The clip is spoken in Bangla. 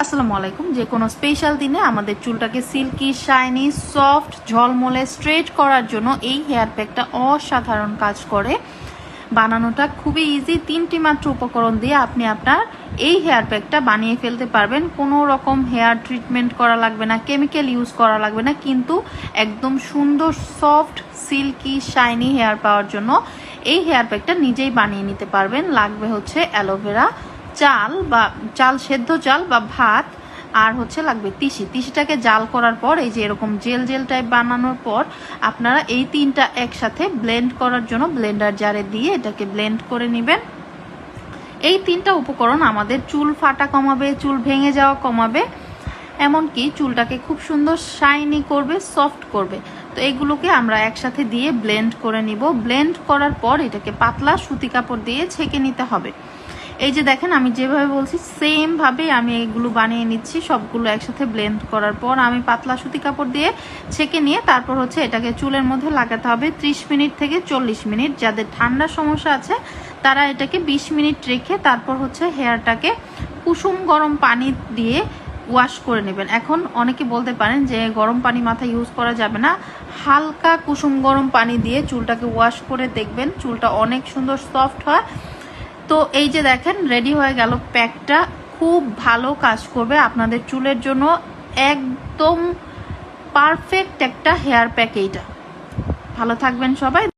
আসসালামু আলাইকুম। যে কোনো স্পেশাল দিনে আমাদের চুলটাকে সিল্কি, শাইনি, সফট, ঝলমলে, স্ট্রেট করার জন্য এই হেয়ার প্যাকটা অসাধারণ কাজ করে। বানানোটা খুবই ইজি। 3টি মাত্র উপকরণ দিয়ে আপনি আপনার এই হেয়ার প্যাকটা বানিয়ে ফেলতে পারবেন। কোনো রকম হেয়ার ট্রিটমেন্ট করা লাগবে না, কেমিক্যাল ইউজ করা লাগবে না, কিন্তু একদম সুন্দর সফট, সিল্কি, শাইনি হেয়ার পাওয়ার জন্য এই হেয়ার প্যাকটা নিজেই বানিয়ে নিতে পারবেন। লাগবে হচ্ছে অ্যালোভেরা, চাল সেদ্ধ চাল বা ভাত, আর লাগবে তিসিটাকে জাল করার পর এই যে এরকম জেল জেল টাইপ বানানোর পর আপনারা এই 3টা একসাথে ব্লেন্ড করার জন্য ব্লেন্ডার জারে দিয়ে এটাকে ব্লেন্ড করে নেবেন। এই 3টা উপকরণ আমাদের চুল ফাটা কমাবে, চুল ভেঙে যাওয়া কমাবে, এমনকি চুলটাকে খুব সুন্দর শাইনি করবে, সফট করবে। তো এগুলোকে আমরা একসাথে দিয়ে ব্লেন্ড করে নিব। ব্লেন্ড করার পর এটাকে পাতলা সুতি কাপড় দিয়ে ছেঁকে নিতে হবে। এই যে দেখেন, আমি যেভাবে বলছি সেম ভাবে আমি এগুলো বানিয়ে নিচ্ছি। সবগুলো একসাথে ব্লেন্ড করার পর আমি পাতলা সুতি কাপড় দিয়ে ছেঁকে নিয়ে তারপর এটাকে চুলের মধ্যে লাগাতে হবে 30 মিনিট থেকে 40 মিনিট। যাদের ঠান্ডার সমস্যা আছে তারা এটাকে 20 মিনিট রেখে তারপর হেয়ারটাকে কুসুম গরম পানি দিয়ে ওয়াশ করে নেবেন। এখন অনেকে বলতে পারেন যে গরম পানি মাথায় ইউজ করা যাবে না। হালকা কুসুম গরম পানি দিয়ে চুলটাকে ওয়াশ করে দেখবেন, চুলটা অনেক সুন্দর সফট হয়। তো এই যে দেখেন, রেডি হয়ে গেল প্যাকটা। খুব ভালো কাজ করবে আপনাদের চুলের জন্য, একদম পারফেক্ট একটা হেয়ার প্যাক এইটা। ভালো থাকবেন সবাই।